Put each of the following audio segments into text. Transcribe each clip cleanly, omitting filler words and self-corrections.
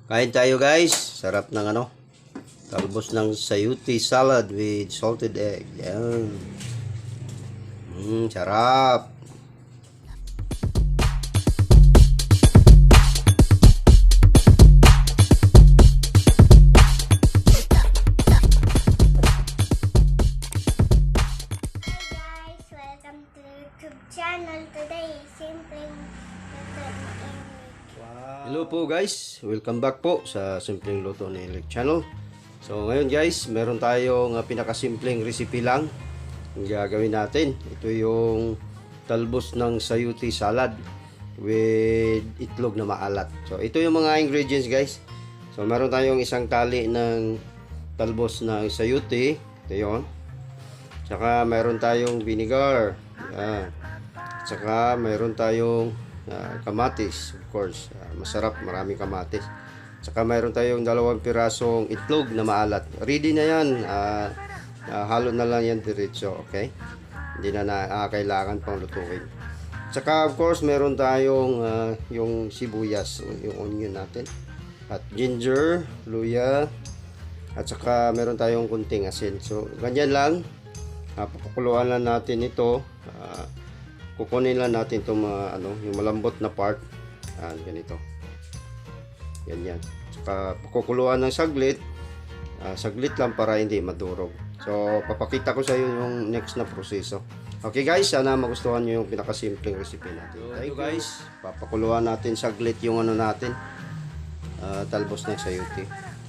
Kain tayo guys. Sarap ng talbos ng sayuti salad with salted egg. Yan. Sarap. Welcome to the YouTube channel. Today is Simpleng Luto ni Eric. Hello po guys. Welcome back po sa Simpleng Luto ni Eric channel. So ngayon guys, meron tayong pinakasimpleng recipe lang ang gagawin natin. Ito yung talbos ng sayuti salad with itlog na maalat. So ito yung mga ingredients guys. So meron tayong isang tali ng talbos ng sayuti. Ito yun. Tsaka meron tayong vinegar. Yan. Tsaka meron tayong kamatis, of course. Masarap, maraming kamatis. Tsaka meron tayong 2 pirasong itlog na maalat. Ready na yan. Halo na lang yan diretso, okay? Hindi na kailangan pang lutuin. Tsaka of course, meron tayong yung sibuyas, yung onion natin. At ginger, luya. At saka meron tayong kunting asin. So, ganyan lang. Papakuluan lang natin ito. Kukunin lang natin itong yung malambot na part. Ganito. Ganyan. Saka pakukuluan ng saglit. Saglit lang para hindi madurog. So, papakita ko sa iyo yung next na proseso. Okay guys, sana magustuhan nyo yung pinakasimpleng recipe natin. Thank you guys. Papakuluan natin saglit yung natin. Talbos ng sayuti.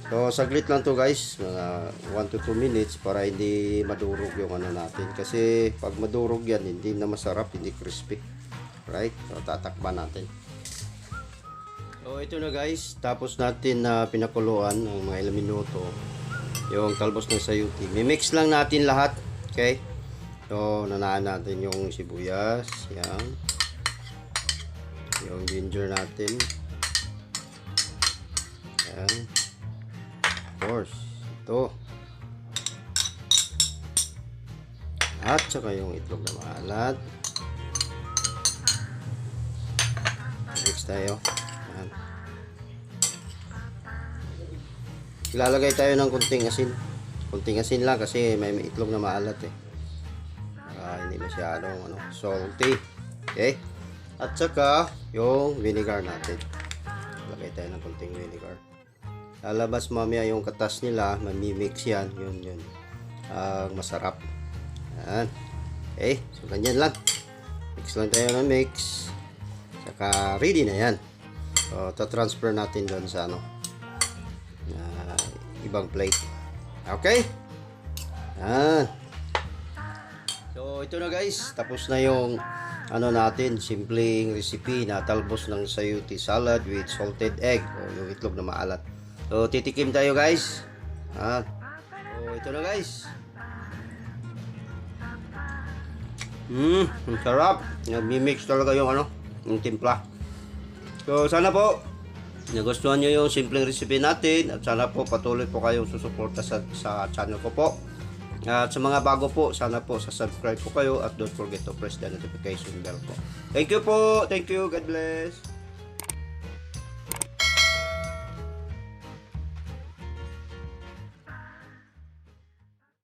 So, saglit lang to guys, mga 1 to 2 minutes para hindi madurog yung natin. Kasi pag madurog yan, hindi na masarap, hindi crispy. Right? So, tatakpan natin. So, ito na guys, tapos natin na pinakuluan ng mga ilang minuto yung talbos ng sayuti. Mimix lang natin lahat. Okay? So, nanaan natin yung sibuyas. Yan. Yung ginger natin. Yan. Course, ito at saka yung itlog na maalat. Mix tayo. Ayan. Ilalagay tayo ng kunting asin lang kasi may itlog na maalat hindi masyadong salty. Okay, at saka yung vinegar natin. Lagay tayo ng kunting vinegar. Lalabas mamaya yung katas nila, mamimix yan, yun. Masarap. Yan. Okay, so ganyan lang. Mix lang tayo ng mix. Saka ready na yan. So, transfer natin doon sa ibang plate. Okay? Yan. So, ito na guys. Tapos na yung natin, simpleng recipe na talbos ng sayuti salad with salted egg o yung itlog na maalat. So, titikim tayo guys. So, ito na guys. Ang sarap. Nag-mix talaga yung yung timpla. So, sana po nagustuhan nyo yung simpleng recipe natin. At sana po patuloy po kayong susuporta sa channel ko po. At sa mga bago po, sana po subscribe po kayo. At don't forget to press the notification bell po. Thank you po. Thank you. God bless.